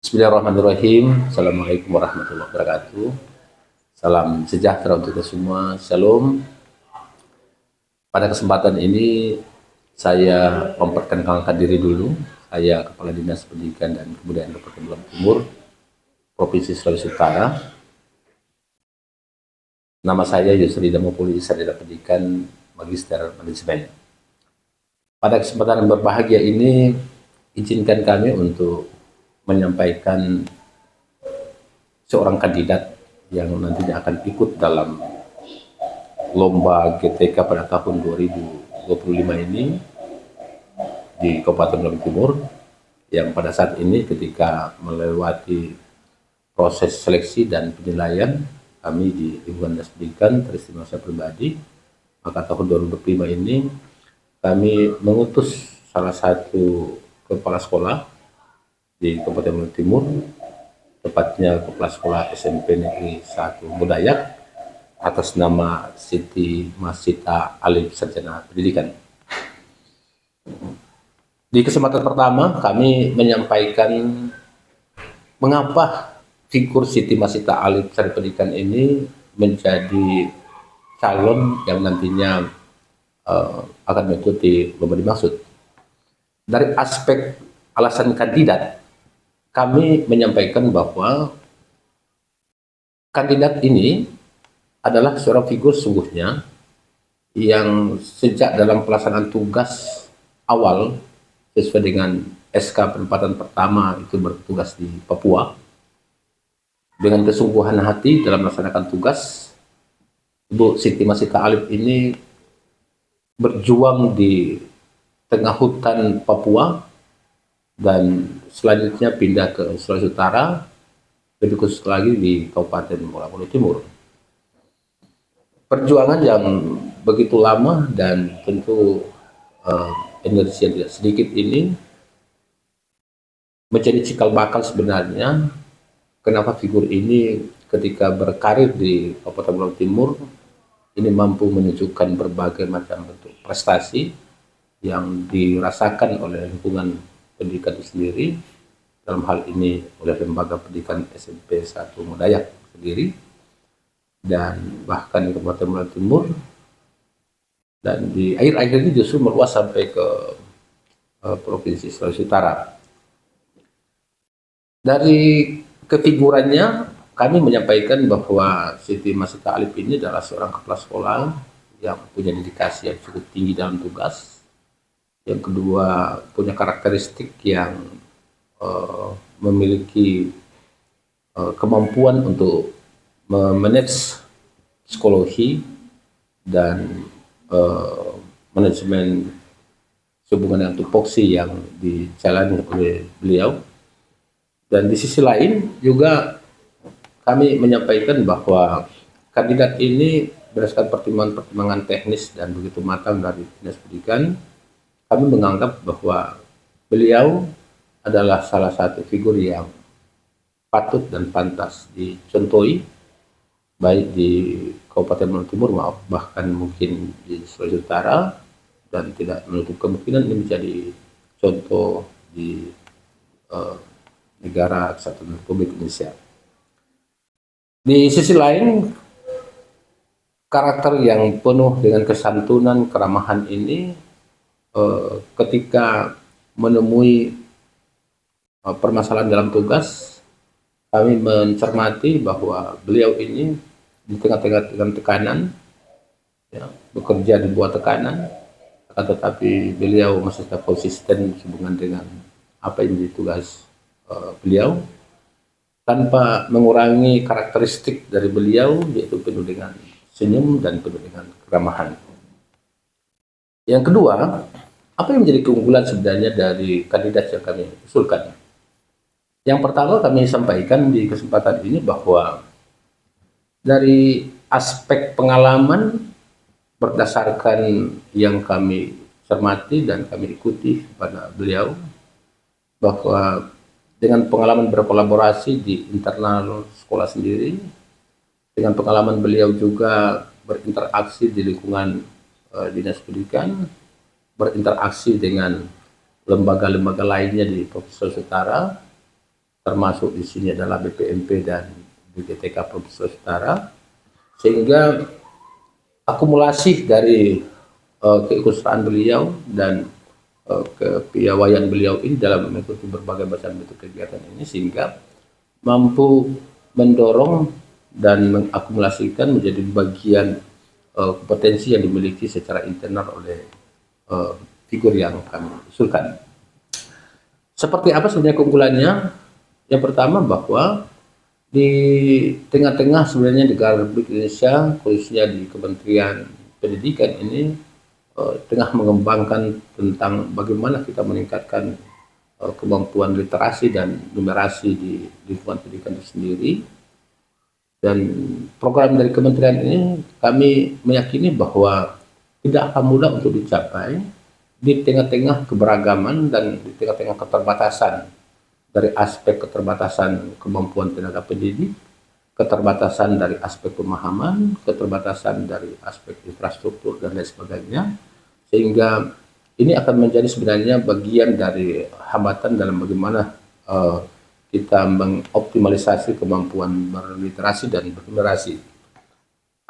Bismillahirrahmanirrahim. Assalamualaikum warahmatullahi wabarakatuh. Salam sejahtera untuk kita semua. Shalom. Pada kesempatan ini saya memperkenalkan diri dulu. Saya Kepala Dinas Pendidikan dan Kebudayaan Kabupaten Beliau Timur, Provinsi Sulawesi Utara. Nama saya Yusri Damopuli, Sarjana Pendidikan Magister Manajemen. Pada kesempatan yang berbahagia ini, izinkan kami untuk menyampaikan seorang kandidat yang nantinya akan ikut dalam lomba GTK pada tahun 2025 ini di Kabupaten Beliau Timur, yang pada saat ini ketika melewati proses seleksi dan penilaian kami di lingkungan dinas pendidikan teristimewa saya pribadi, maka tahun 2025 ini kami mengutus salah satu kepala sekolah di Kabupaten Beliau Timur, tepatnya Kepala Sekolah SMP Negeri 1 Mudayak, atas nama Siti Masita Alif, Sarjana Pendidikan. Di kesempatan pertama kami menyampaikan mengapa figur Siti Masita Alif, Sarjana Pendidikan ini menjadi calon yang nantinya akan mengikuti lomba dimaksud. Dari aspek alasan kandidat, kami menyampaikan bahwa kandidat ini adalah seorang figur sungguhnya yang sejak dalam pelaksanaan tugas awal sesuai dengan SK penempatan pertama itu bertugas di Papua, dengan kesungguhan hati dalam melaksanakan tugas, Ibu Siti Masita Alif ini berjuang di tengah hutan Papua dan selanjutnya pindah ke Sulawesi Utara, lebih khusus lagi di Kabupaten Beliau Timur. Perjuangan yang begitu lama dan tentu energi yang tidak sedikit ini menjadi cikal bakal sebenarnya kenapa figur ini ketika berkarir di Kabupaten Beliau Timur ini mampu menunjukkan berbagai macam bentuk prestasi yang dirasakan oleh lingkungan pendidikan itu sendiri, dalam hal ini oleh lembaga pendidikan SMP 1 Mudayak sendiri, dan bahkan di Kabupaten Beliau Timur, dan di akhir-akhir ini justru meluas sampai ke Provinsi Sulawesi Utara. Dari kefigurannya kami menyampaikan bahwa Siti Masita Alif ini adalah seorang kepala sekolah yang punya dedikasi yang cukup tinggi dalam tugas. Yang kedua, punya karakteristik yang memiliki kemampuan untuk memanage psikologi dan manajemen hubungan dengan tupoksi yang dijalani oleh beliau. Dan di sisi lain juga kami menyampaikan bahwa kandidat ini berdasarkan pertimbangan-pertimbangan teknis dan begitu matang dari Dinas Pendidikan, kami menganggap bahwa beliau adalah salah satu figur yang patut dan pantas dicontohi, baik di Kabupaten Beliau Timur bahkan mungkin di Sulawesi Utara, dan tidak menutup kemungkinan ini menjadi contoh di negara Kesatuan Republik Indonesia. Di sisi lain, karakter yang penuh dengan kesantunan, keramahan ini ketika menemui permasalahan dalam tugas, kami mencermati bahwa beliau ini di tengah-tengah tekanan, ya, bekerja di bawah tekanan, akan tetapi beliau masih tetap konsisten hubungan dengan apa yang menjadi tugas beliau, tanpa mengurangi karakteristik dari beliau, yaitu penuh dengan senyum dan penuh dengan keramahan. Yang kedua, apa yang menjadi keunggulan sebenarnya dari kandidat yang kami usulkan? Yang pertama, kami sampaikan di kesempatan ini bahwa dari aspek pengalaman berdasarkan yang kami cermati dan kami ikuti pada beliau, bahwa dengan pengalaman berkolaborasi di internal sekolah sendiri, dengan pengalaman beliau juga berinteraksi di lingkungan dinas pendidikan, berinteraksi dengan lembaga-lembaga lainnya di Provinsi Sulawesi Utara, termasuk di sini adalah BPMP dan BPTK Provinsi Sulawesi Utara, sehingga akumulasi dari keikutsertaan beliau dan kepiawaian beliau ini dalam mengikuti berbagai macam bentuk kegiatan ini, sehingga mampu mendorong dan mengakumulasikan menjadi bagian kompetensi yang dimiliki secara internal oleh figur yang kami usulkan. Seperti apa sebenarnya keunggulannya? Yang pertama, bahwa di tengah-tengah sebenarnya negara Republik Indonesia, khususnya di Kementerian Pendidikan ini, tengah mengembangkan tentang bagaimana kita meningkatkan kemampuan literasi dan numerasi di lingkungan pendidikan itu sendiri. Dan program dari kementerian ini kami meyakini bahwa tidak akan mudah untuk dicapai di tengah-tengah keberagaman dan di tengah-tengah keterbatasan, dari aspek keterbatasan kemampuan tenaga pendidik, keterbatasan dari aspek pemahaman, keterbatasan dari aspek infrastruktur dan lain sebagainya, sehingga ini akan menjadi sebenarnya bagian dari hambatan dalam bagaimana kita mengoptimalisasi kemampuan berliterasi dan bernumerasi.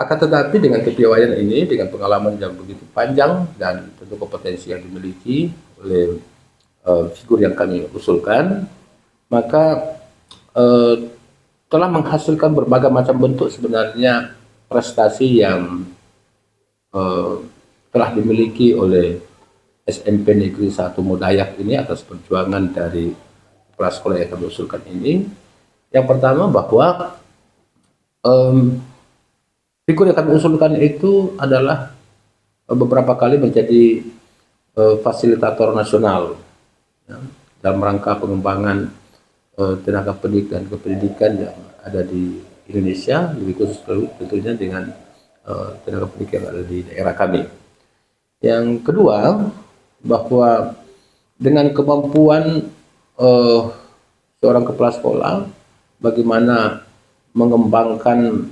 Akan tetapi dengan kepiawaian ini, dengan pengalaman yang begitu panjang dan tentu kompetensi yang dimiliki oleh figur yang kami usulkan, maka telah menghasilkan berbagai macam bentuk sebenarnya prestasi yang telah dimiliki oleh SMP Negeri 1 Modayak ini atas perjuangan dari kepala sekolah yang kami usulkan ini. Yang pertama, bahwa figur yang kami usulkan itu adalah beberapa kali menjadi fasilitator nasional ya, dalam rangka pengembangan tenaga pendidik dan kependidikan yang ada di Indonesia, lebih khusus tentunya dengan tenaga pendidik yang ada di daerah kami. Yang kedua, bahwa dengan kemampuan seorang kepala sekolah bagaimana mengembangkan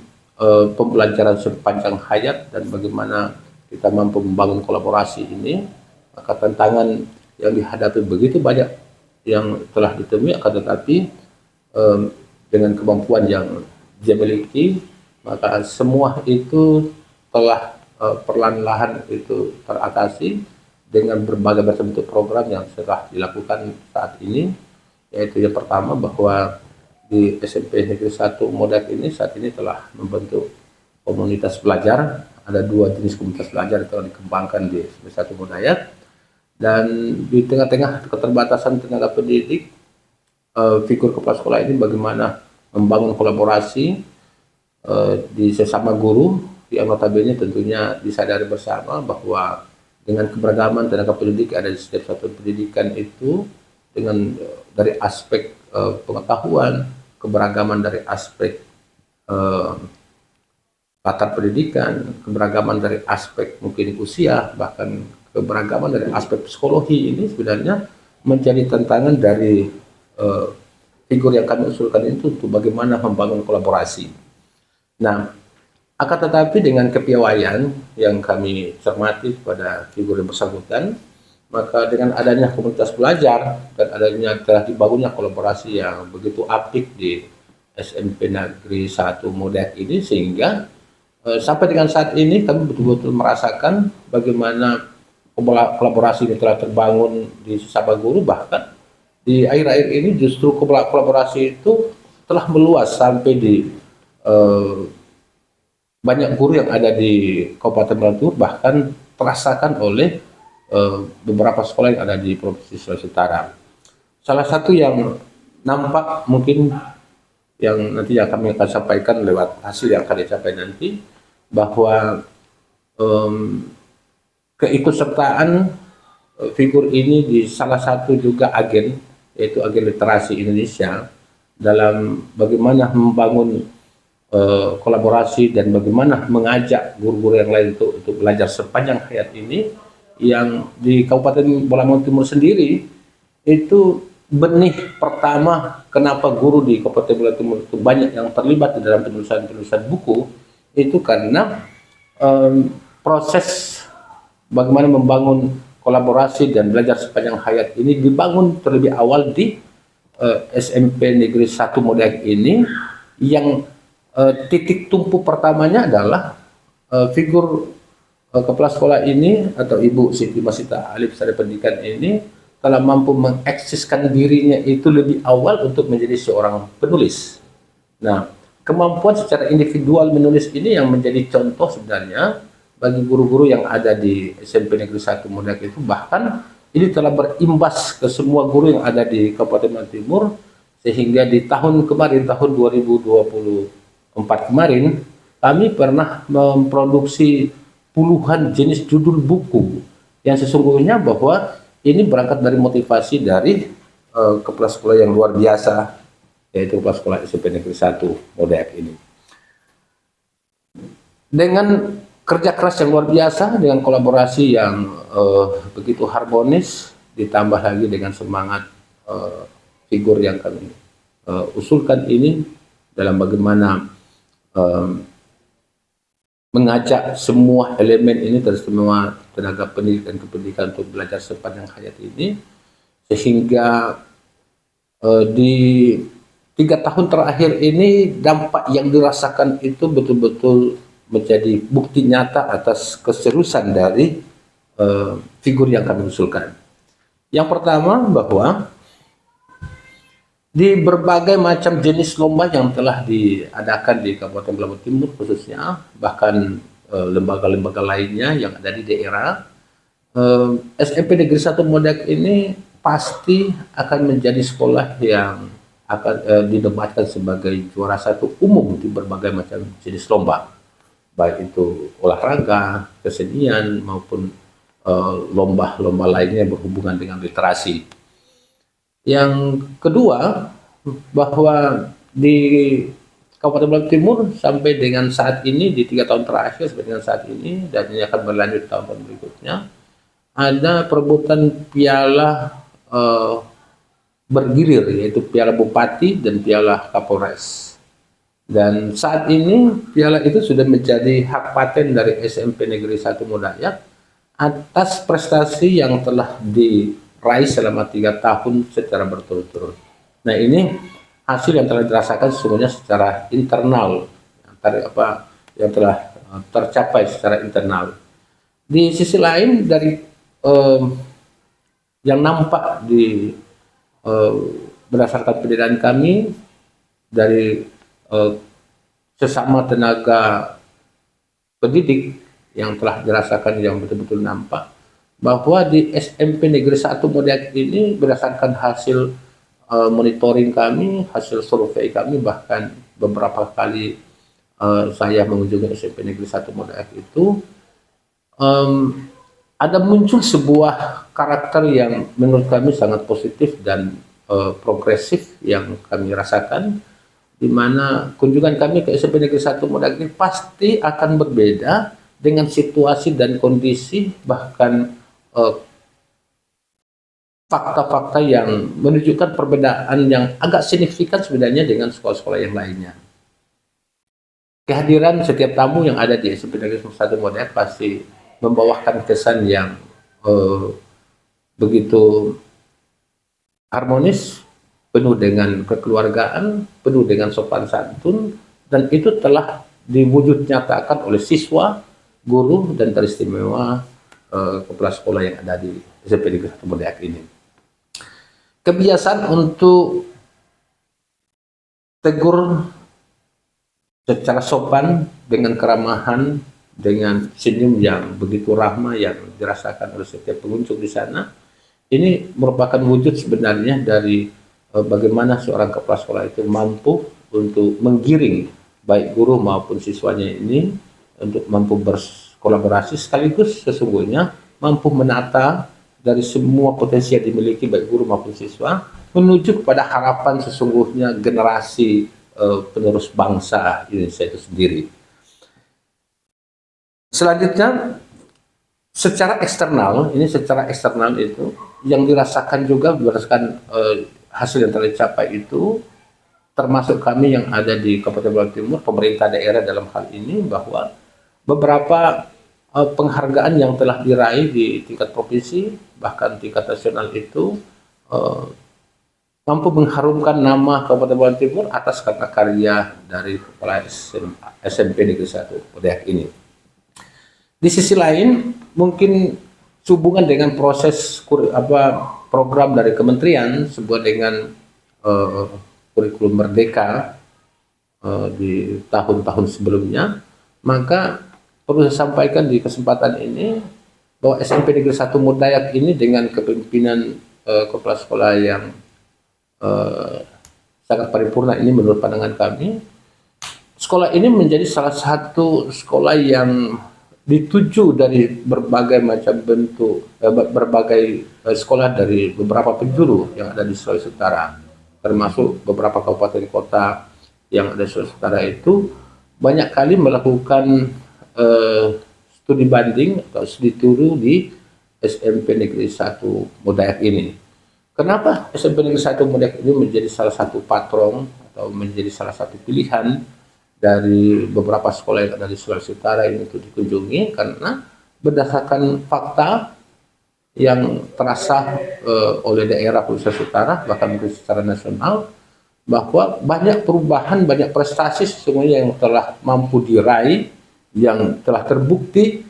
pembelajaran sepanjang hayat dan bagaimana kita mampu membangun kolaborasi ini, maka tantangan yang dihadapi begitu banyak yang telah ditemui, akan tetapi dengan kemampuan yang dia miliki, maka semua itu telah perlahan-lahan itu teratasi dengan berbagai macam bentuk program yang telah dilakukan saat ini. Yaitu yang pertama, bahwa di SMP Negeri 1 Modayak ini saat ini telah membentuk komunitas belajar. Ada 2 jenis komunitas belajar yang telah dikembangkan di SMP 1 Modayak. Dan di tengah-tengah keterbatasan tenaga pendidik, figur kepala sekolah ini bagaimana membangun kolaborasi di sesama guru, yang notabene tentunya disadari bersama bahwa dengan keberagaman tenaga pendidik ada di setiap satuan pendidikan itu, dengan dari aspek pengetahuan, keberagaman dari aspek latar pendidikan, keberagaman dari aspek mungkin usia, bahkan keberagaman dari aspek psikologi, ini sebenarnya menjadi tantangan dari figur yang kami usulkan itu untuk bagaimana membangun kolaborasi. Nah, akan tetapi dengan kepiawaian yang kami cermati pada figur yang bersangkutan, maka dengan adanya komunitas belajar dan adanya telah dibangunnya kolaborasi yang begitu apik di SMP Negeri 1 Modayak ini, sehingga sampai dengan saat ini kami betul-betul merasakan bagaimana kolaborasi ini telah terbangun di sesama guru. Bahkan di akhir-akhir ini justru kolaborasi itu telah meluas sampai di banyak guru yang ada di Kabupaten Balatur, bahkan terasakan oleh beberapa sekolah yang ada di Provinsi Sulawesi Utara. Salah satu yang nampak mungkin yang nanti yang kami akan sampaikan lewat hasil yang akan dicapai nanti, bahwa keikutsertaan figur ini di salah satu juga agen, yaitu agen literasi Indonesia, dalam bagaimana membangun kolaborasi dan bagaimana mengajak guru-guru yang lain untuk belajar sepanjang hayat ini, yang di Kabupaten Bola Mongondo Timur sendiri itu benih pertama kenapa guru di Kabupaten Bola Timur itu banyak yang terlibat di dalam penulisan buku, itu karena proses bagaimana membangun kolaborasi dan belajar sepanjang hayat ini dibangun terlebih awal di SMP Negeri 1 Modayak ini yang titik tumpu pertamanya adalah figur kepala sekolah ini atau Ibu Siti Masita Alif Sari Pendidikan ini telah mampu mengeksiskan dirinya itu lebih awal untuk menjadi seorang penulis. Nah, kemampuan secara individual menulis ini yang menjadi contoh sebenarnya bagi guru-guru yang ada di SMP Negeri 1 Modayak itu, bahkan ini telah berimbas ke semua guru yang ada di Kabupaten Maluku Timur, sehingga di tahun kemarin, tahun 2024 kemarin, kami pernah memproduksi puluhan jenis judul buku yang sesungguhnya bahwa ini berangkat dari motivasi dari kepala sekolah yang luar biasa, yaitu kepala sekolah SMP Negeri 1 Modayak ini. Dengan kerja keras yang luar biasa, dengan kolaborasi yang begitu harmonis, ditambah lagi dengan semangat figur yang kami usulkan ini dalam bagaimana mengajak semua elemen ini, terutama tenaga pendidik dan kependidikan untuk belajar sepanjang hayat ini, sehingga di 3 tahun terakhir ini dampak yang dirasakan itu betul-betul menjadi bukti nyata atas keseriusan dari figur yang kami usulkan. Yang pertama, bahwa di berbagai macam jenis lomba yang telah diadakan di Kabupaten Maluku Timur khususnya, bahkan lembaga-lembaga lainnya yang ada di daerah, SMP Negeri 1 Modayak ini pasti akan menjadi sekolah yang akan dinobatkan sebagai juara 1 umum di berbagai macam jenis lomba, baik itu olahraga, kesenian, maupun lomba-lomba lainnya yang berhubungan dengan literasi. Yang kedua, bahwa di Kabupaten Maluku Timur sampai dengan saat ini, di 3 tahun terakhir sampai dengan saat ini, dan ini akan berlanjut tahun berikutnya, ada perebutan piala bergilir, yaitu piala Bupati dan piala Kapolres. Dan saat ini piala itu sudah menjadi hak paten dari SMP Negeri 1 Modayak atas prestasi yang telah diraih selama 3 tahun secara berturut-turut. Nah, ini hasil yang telah dirasakan sesungguhnya secara internal, yang telah tercapai secara internal. Di sisi lain, dari yang nampak di berdasarkan pendidikan kami dari sesama tenaga pendidik yang telah dirasakan, yang betul-betul nampak bahwa di SMP Negeri 1 Modayak ini berdasarkan hasil monitoring kami, hasil survei kami, bahkan beberapa kali saya mengunjungi SMP Negeri 1 Modayak itu, ada muncul sebuah karakter yang menurut kami sangat positif dan progresif yang kami rasakan, di mana kunjungan kami ke SMP Negeri 1 Modayak ini pasti akan berbeda dengan situasi dan kondisi, bahkan fakta-fakta yang menunjukkan perbedaan yang agak signifikan sebenarnya dengan sekolah-sekolah yang lainnya. Kehadiran setiap tamu yang ada di SMP Negeri 1 Modayak pasti membawakan kesan yang begitu harmonis, penuh dengan kekeluargaan, penuh dengan sopan santun, dan itu telah diwujud nyatakan oleh siswa, guru, dan teristimewa kepala sekolah yang ada di SMP Negeri 1 Modayak ini. Kebiasaan untuk tegur secara sopan, dengan keramahan, dengan senyum yang begitu ramah yang dirasakan oleh setiap pengunjung di sana, ini merupakan wujud sebenarnya dari bagaimana seorang kepala sekolah itu mampu untuk menggiring baik guru maupun siswanya ini untuk mampu berkolaborasi, sekaligus sesungguhnya mampu menata dari semua potensi yang dimiliki baik guru maupun siswa menuju kepada harapan sesungguhnya generasi penerus bangsa Indonesia itu sendiri. Selanjutnya, secara eksternal itu yang dirasakan juga berdasarkan hasil yang tercapai itu, termasuk kami yang ada di Kabupaten Maluku Timur, pemerintah daerah dalam hal ini, bahwa beberapa penghargaan yang telah diraih di tingkat provinsi bahkan tingkat nasional itu mampu mengharumkan nama Kabupaten Bolaang Timur atas kata karya dari kepala SMP Negeri 1 Modayak ini. Di sisi lain, mungkin sehubungan dengan proses program dari kementerian sebuah dengan kurikulum merdeka di tahun-tahun sebelumnya, maka perlu saya sampaikan di kesempatan ini bahwa SMP Negeri 1 Modayak ini dengan kepemimpinan kepala sekolah yang sangat paripurna ini menurut pandangan kami, sekolah ini menjadi salah satu sekolah yang dituju dari berbagai macam bentuk, berbagai sekolah dari beberapa penjuru yang ada di Sulawesi Utara, termasuk beberapa kabupaten kota yang ada di Sulawesi Utara itu banyak kali melakukan studi banding atau studi turu di SMP Negeri 1 Modayak ini. Kenapa SMP Negeri 1 Modayak ini menjadi salah satu patron atau menjadi salah satu pilihan dari beberapa sekolah yang ada di Sulawesi Utara ini untuk dikunjungi? Karena berdasarkan fakta yang terasa oleh daerah Sulawesi Utara, bahkan mungkin secara nasional, bahwa banyak perubahan, banyak prestasi sesungguhnya yang telah mampu diraih, yang telah terbukti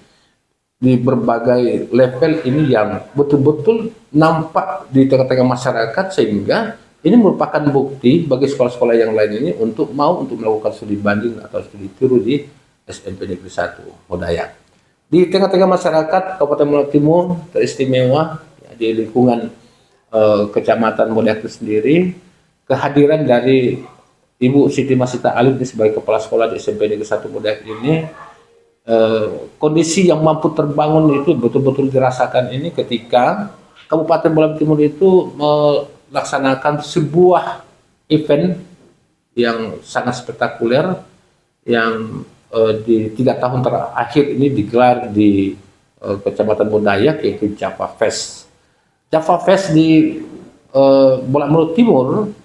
di berbagai level ini yang betul-betul nampak di tengah-tengah masyarakat, sehingga ini merupakan bukti bagi sekolah-sekolah yang lain ini untuk melakukan studi banding atau studi tiru di SMP Negeri 1 Modayak. Di tengah-tengah masyarakat Kabupaten Bolaang Timur teristimewa ya, di lingkungan Kecamatan Modayak itu sendiri, kehadiran dari Ibu Siti Masita Alim sebagai kepala sekolah di SMP Negeri 1 Modayak ini, kondisi yang mampu terbangun itu betul-betul dirasakan ini ketika Kabupaten Bolaang Timur itu melaksanakan sebuah event yang sangat spektakuler yang di 3 tahun terakhir ini digelar di Kecamatan Modayak, yaitu Java Fest. Java Fest di Bolaang Timur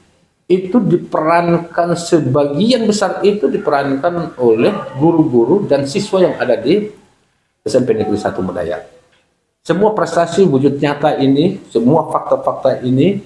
itu diperankan, sebagian besar itu diperankan oleh guru-guru dan siswa yang ada di SMP Negeri 1 Modayak. Semua prestasi wujud nyata ini, semua fakta-fakta ini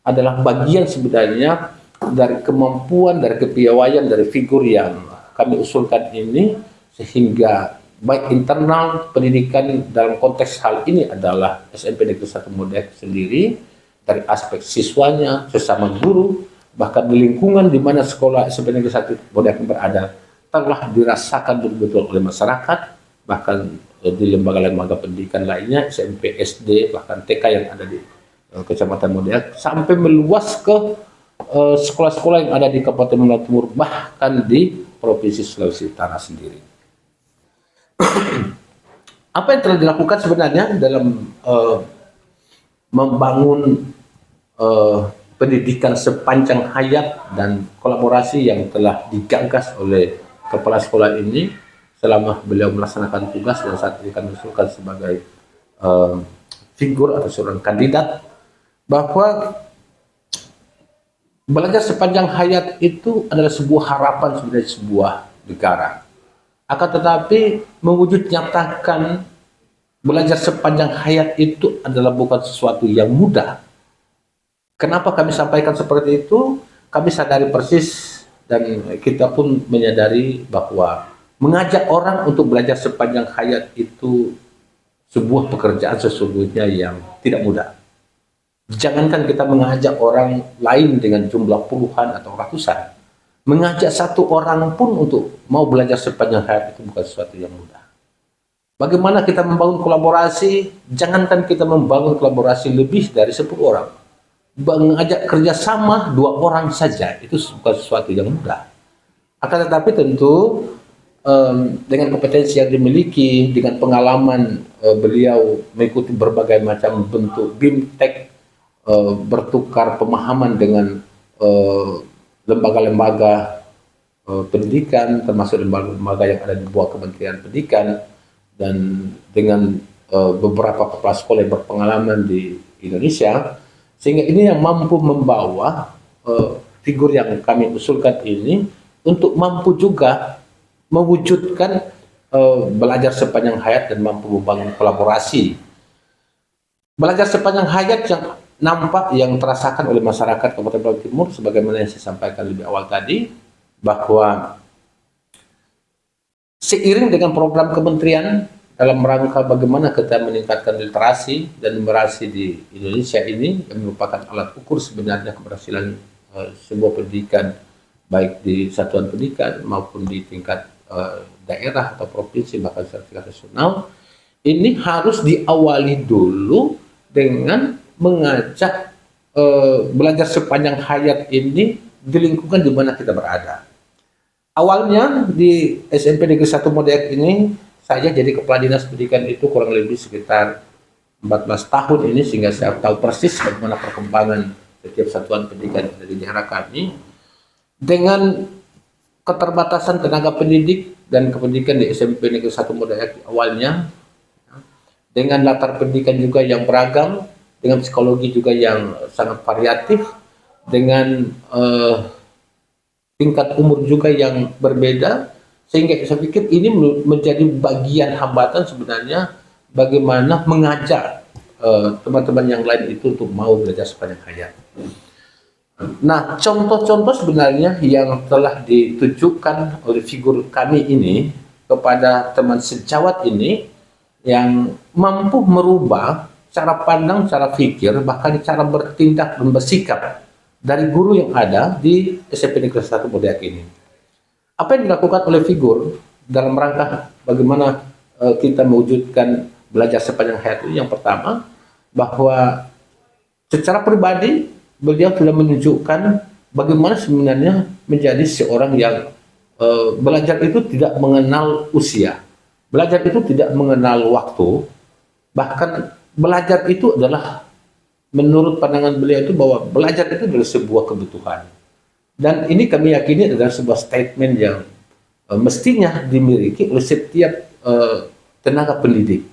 adalah bagian sebenarnya dari kemampuan, dari kepiawaian, dari figur yang kami usulkan ini, sehingga baik internal pendidikan dalam konteks hal ini adalah SMP Negeri 1 Modayak sendiri, dari aspek siswanya, sesama guru, bahkan di lingkungan di mana sekolah SMP Negeri 1 Modayak berada telah dirasakan betul-betul oleh masyarakat, bahkan di lembaga-lembaga pendidikan lainnya, SMP, SD, bahkan TK yang ada di Kecamatan Modayak, sampai meluas ke sekolah-sekolah yang ada di Kabupaten Bolaang Timur, bahkan di Provinsi Sulawesi Utara sendiri. Apa yang telah dilakukan sebenarnya dalam membangun pendidikan sepanjang hayat dan kolaborasi yang telah digagas oleh kepala sekolah ini selama beliau melaksanakan tugas dan saat ini kami usulkan sebagai figur atau seorang kandidat, bahwa belajar sepanjang hayat itu adalah sebuah harapan sebenarnya sebuah negara. Akan tetapi mewujud nyatakan belajar sepanjang hayat itu adalah bukan sesuatu yang mudah. Kenapa kami sampaikan seperti itu? Kami sadari persis dan kita pun menyadari bahwa mengajak orang untuk belajar sepanjang hayat itu sebuah pekerjaan sesungguhnya yang tidak mudah. Jangankan kita mengajak orang lain dengan jumlah puluhan atau ratusan, mengajak satu orang pun untuk mau belajar sepanjang hayat itu bukan sesuatu yang mudah. Bagaimana kita membangun kolaborasi? Jangankan kita membangun kolaborasi lebih dari 10 orang, mengajak kerjasama 2 orang saja itu bukan sesuatu yang mudah. Akan tetapi tentu dengan kompetensi yang dimiliki, dengan pengalaman beliau mengikuti berbagai macam bentuk BIMTEK, bertukar pemahaman dengan lembaga-lembaga pendidikan, termasuk lembaga-lembaga yang ada di bawah Kementerian Pendidikan, dan dengan beberapa kepala sekolah yang berpengalaman di Indonesia, sehingga ini yang mampu membawa figur yang kami usulkan ini untuk mampu juga mewujudkan belajar sepanjang hayat dan mampu membangun kolaborasi. Belajar sepanjang hayat yang nampak yang terasakan oleh masyarakat Kabupaten Beliau Timur, sebagaimana yang saya sampaikan lebih awal tadi, bahwa seiring dengan program kementerian dalam rangka bagaimana kita meningkatkan literasi dan numerasi di Indonesia ini, yang merupakan alat ukur sebenarnya keberhasilan sebuah pendidikan, baik di satuan pendidikan maupun di tingkat daerah atau provinsi, bahkan secara tingkat nasional, ini harus diawali dulu dengan mengajak belajar sepanjang hayat ini di lingkungan di mana kita berada. Awalnya di SMP Negeri 1 Modayak ini, saya jadi Kepala Dinas Pendidikan itu kurang lebih sekitar 14 tahun ini, sehingga saya tahu persis bagaimana perkembangan setiap satuan pendidikan di daerah kami. Dengan keterbatasan tenaga pendidik dan kependidikan di SMP Negeri 1 Modayak awalnya, dengan latar pendidikan juga yang beragam, dengan psikologi juga yang sangat variatif, dengan tingkat umur juga yang berbeda, sehingga saya pikir ini menjadi bagian hambatan sebenarnya bagaimana mengajak teman-teman yang lain itu untuk mau belajar sepanjang hayat. Nah, contoh-contoh sebenarnya yang telah ditujukan oleh figur kami ini kepada teman sejawat ini, yang mampu merubah cara pandang, cara pikir, bahkan cara bertindak dan bersikap dari guru yang ada di SMP Negeri 1 Modayak ini. Apa yang dilakukan oleh figur dalam rangka bagaimana kita mewujudkan belajar sepanjang hayat itu? Yang pertama, bahwa secara pribadi beliau sudah menunjukkan bagaimana sebenarnya menjadi seorang yang belajar itu tidak mengenal usia, belajar itu tidak mengenal waktu, bahkan belajar itu adalah, menurut pandangan beliau itu, bahwa belajar itu adalah sebuah kebutuhan. Dan ini kami yakini adalah sebuah statement yang mestinya dimiliki oleh setiap tenaga pendidik.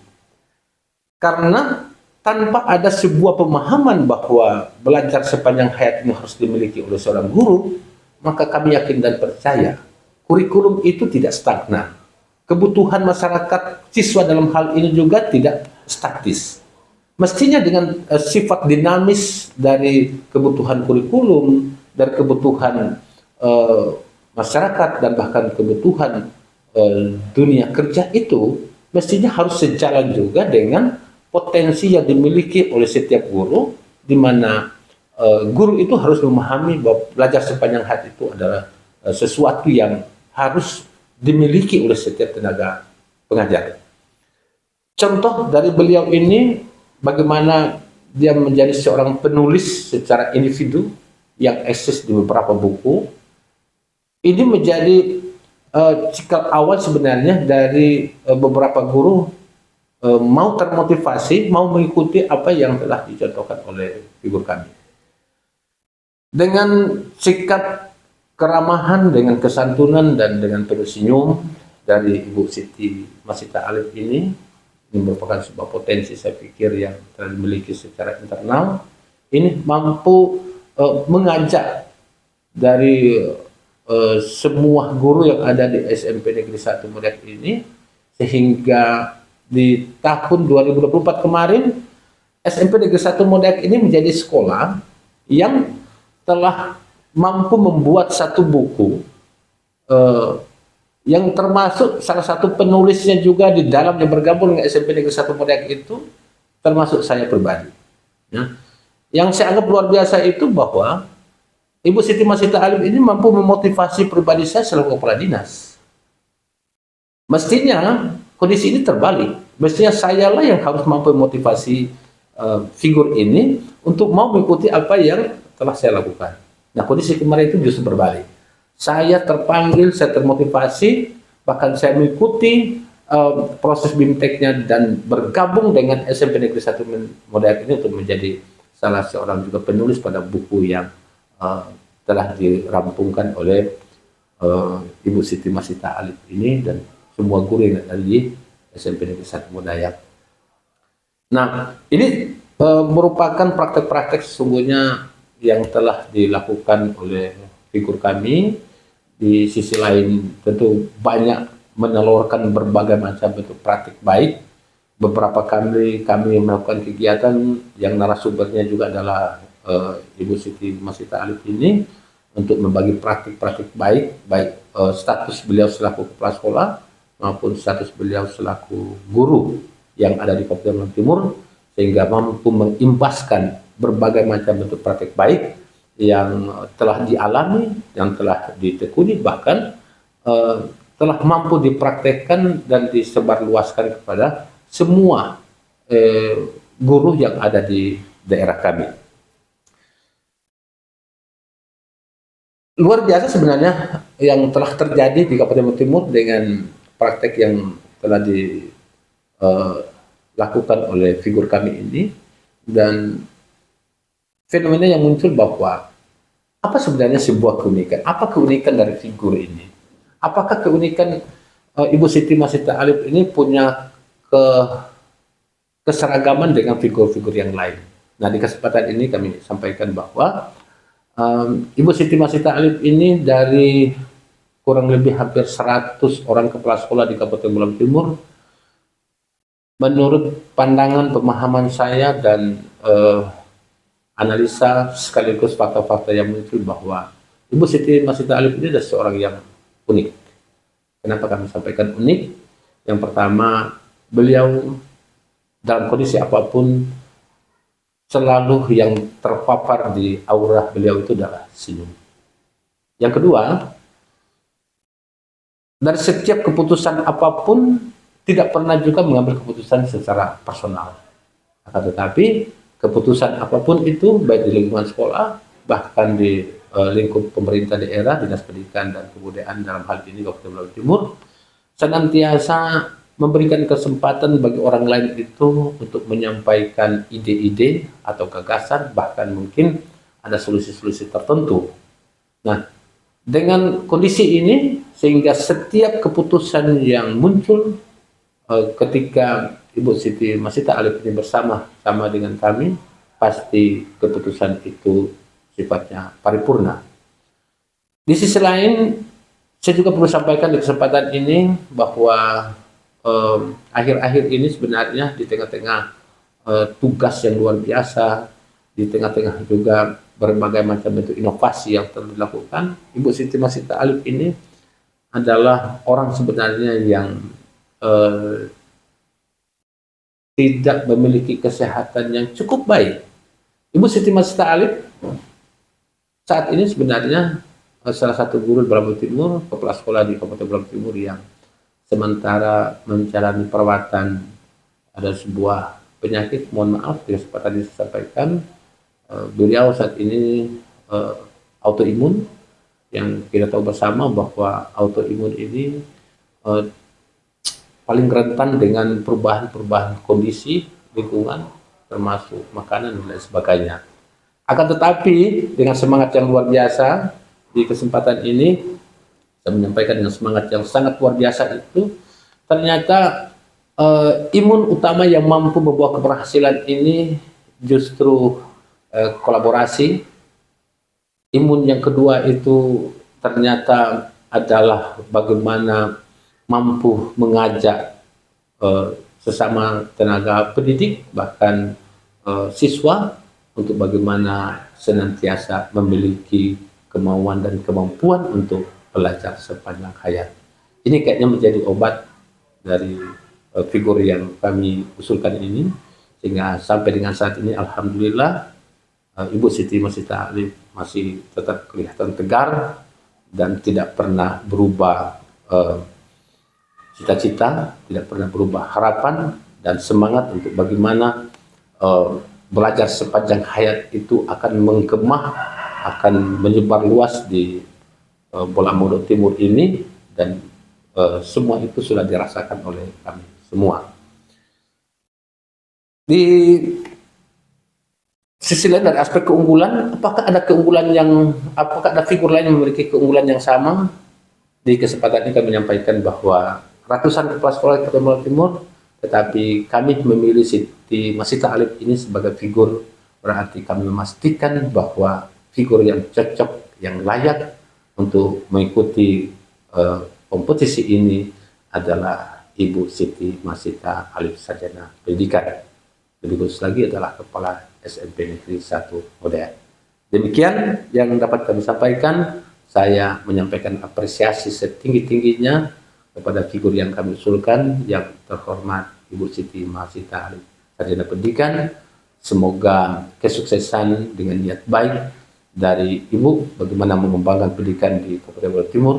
Karena tanpa ada sebuah pemahaman bahwa belajar sepanjang hayat ini harus dimiliki oleh seorang guru, maka kami yakin dan percaya kurikulum itu tidak stagnan. Kebutuhan masyarakat siswa dalam hal ini juga tidak statis. Mestinya dengan sifat dinamis dari kebutuhan kurikulum, dari kebutuhan masyarakat, dan bahkan kebutuhan dunia kerja itu, mestinya harus sejalan juga dengan potensi yang dimiliki oleh setiap guru, di mana guru itu harus memahami bahwa belajar sepanjang hayat itu adalah sesuatu yang harus dimiliki oleh setiap tenaga pengajar. Contoh dari beliau ini, bagaimana dia menjadi seorang penulis secara individu yang eksis di beberapa buku. Ini menjadi cikal awal sebenarnya dari beberapa guru mau termotivasi, mau mengikuti apa yang telah dicontohkan oleh figur kami. Dengan sikap keramahan, dengan kesantunan, dan dengan penuh senyum dari Ibu Siti Masita Alif ini merupakan sebuah potensi, saya pikir, yang telah dimiliki secara internal. Ini mampu mengajak dari semua guru yang ada di SMP Negeri 1 Modayak ini, sehingga di tahun 2024 kemarin SMP Negeri 1 Modayak ini menjadi sekolah yang telah mampu membuat satu buku yang termasuk salah satu penulisnya juga di dalam yang bergabung dengan SMP Negeri 1 Modayak itu termasuk saya pribadi. Ya. Yang saya anggap luar biasa itu bahwa Ibu Siti Masita Alif ini mampu memotivasi pribadi saya selaku kepala dinas. Mestinya kondisi ini terbalik. Mestinya sayalah yang harus mampu memotivasi figur ini untuk mau mengikuti apa yang telah saya lakukan. Nah, kondisi kemarin itu justru berbalik. Saya terpanggil, saya termotivasi, bahkan saya mengikuti proses BIMTEK-nya dan bergabung dengan SMP Negeri 1 Modayak ini untuk menjadi salah seorang juga penulis pada buku yang telah dirampungkan oleh Ibu Siti Masita Alif ini dan semua guru yang ada di SMP Negeri 1 Modayak. Nah, ini merupakan praktek-praktek sesungguhnya yang telah dilakukan oleh figur kami. Di sisi lain tentu banyak menelurkan berbagai macam bentuk praktik baik beberapa kami melakukan kegiatan yang narasumbernya juga adalah Ibu Siti Masita Alif ini, untuk membagi praktik-praktik baik status beliau selaku kepala sekolah maupun status beliau selaku guru yang ada di Kabupaten Maluku Timur, sehingga mampu mengimbaskan berbagai macam bentuk praktik baik yang telah dialami, yang telah ditekuni, bahkan telah mampu dipraktekkan dan disebarluaskan kepada semua guru yang ada di daerah kami. Luar biasa sebenarnya yang telah terjadi di Kabupaten Maluku Timur dengan praktek yang telah dilakukan oleh figur kami ini, dan fenomena yang muncul bahwa apa sebenarnya sebuah keunikan? Apa keunikan dari figur ini? Apakah keunikan Ibu Siti Masita Alif ini punya keseragaman dengan figur-figur yang lain? Nah, di kesempatan ini kami sampaikan bahwa Ibu Siti Masita Alif ini dari kurang lebih hampir 100 orang kepala sekolah di Kabupaten Maluku Timur, menurut pandangan pemahaman saya dan analisa sekaligus fakta-fakta yang muncul, bahwa Ibu Siti Masita Alif ini adalah seorang yang unik. Kenapa kami sampaikan unik? Yang pertama, beliau dalam kondisi apapun selalu yang terpapar di aura beliau itu adalah senyum. Yang kedua, dari setiap keputusan apapun tidak pernah juga mengambil keputusan secara personal. Akan tetapi keputusan apapun itu, baik di lingkungan sekolah, bahkan di lingkup pemerintah daerah, Dinas Pendidikan dan Kebudayaan dalam hal ini Kabupaten Maluku Timur, senantiasa memberikan kesempatan bagi orang lain itu untuk menyampaikan ide-ide atau gagasan, bahkan mungkin ada solusi-solusi tertentu. Nah, dengan kondisi ini, sehingga setiap keputusan yang muncul ketika Ibu Siti Masita Alif ini bersama dengan kami, pasti keputusan itu sifatnya paripurna. Di sisi lain, saya juga perlu sampaikan di kesempatan ini bahwa akhir-akhir ini sebenarnya di tengah-tengah tugas yang luar biasa, di tengah-tengah juga berbagai macam bentuk inovasi yang telah dilakukan, Ibu Siti Masita Alif ini adalah orang sebenarnya yang tidak memiliki kesehatan yang cukup baik. Ibu Siti Masita Alif saat ini sebenarnya salah satu guru di Maluku Timur, kepala sekolah di Kabupaten Maluku Timur, yang sementara menjalani perawatan ada sebuah penyakit, mohon maaf di kesempatan ini saya sampaikan, beliau saat ini autoimun, yang kita tahu bersama bahwa autoimun ini paling rentan dengan perubahan-perubahan kondisi lingkungan, termasuk makanan dan lain sebagainya. Akan tetapi dengan semangat yang luar biasa, di kesempatan ini saya menyampaikan dengan semangat yang sangat luar biasa itu, ternyata imun utama yang mampu membawa keberhasilan ini justru kolaborasi. Imun yang kedua itu ternyata adalah bagaimana mampu mengajak sesama tenaga pendidik, bahkan siswa, untuk bagaimana senantiasa memiliki kemauan dan kemampuan untuk belajar sepanjang hayat. Ini kayaknya menjadi obat dari figur yang kami usulkan ini, sehingga sampai dengan saat ini alhamdulillah Ibu Siti Masita Alif masih tetap kelihatan tegar dan tidak pernah berubah cita-cita, tidak pernah berubah harapan dan semangat untuk bagaimana belajar sepanjang hayat itu akan menggema, akan menyebar luas di bola Maluku Timur ini, dan semua itu sudah dirasakan oleh kami semua. Di sisi lain, dari aspek keunggulan, apakah ada figur lain yang memiliki keunggulan yang sama? Di kesempatan ini kami menyampaikan bahwa ratusan kepala sekolah di Kabupaten Maluku Timur, tetapi kami memilih Siti Masita Alif ini sebagai figur, berarti kami memastikan bahwa figur yang cocok, yang layak untuk mengikuti kompetisi ini adalah Ibu Siti Masita Alif Sarjana Pendidikan. Lebih khusus lagi adalah Kepala SMP Negeri 1 Modern. Demikian yang dapat kami sampaikan. Saya menyampaikan apresiasi setinggi-tingginya kepada figur yang kami usulkan, yang terhormat Ibu Siti Masita Alif Sarjana Pendidikan. Semoga kesuksesan dengan niat baik dari Ibu bagaimana mengembangkan pendidikan di Kabupaten Bogor Timur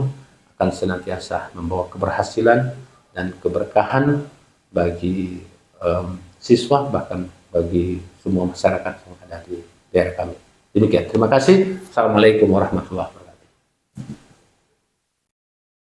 akan senantiasa membawa keberhasilan dan keberkahan bagi siswa, bahkan bagi semua masyarakat yang ada di daerah kami. Demikian, terima kasih. Assalamualaikum warahmatullahi wabarakatuh.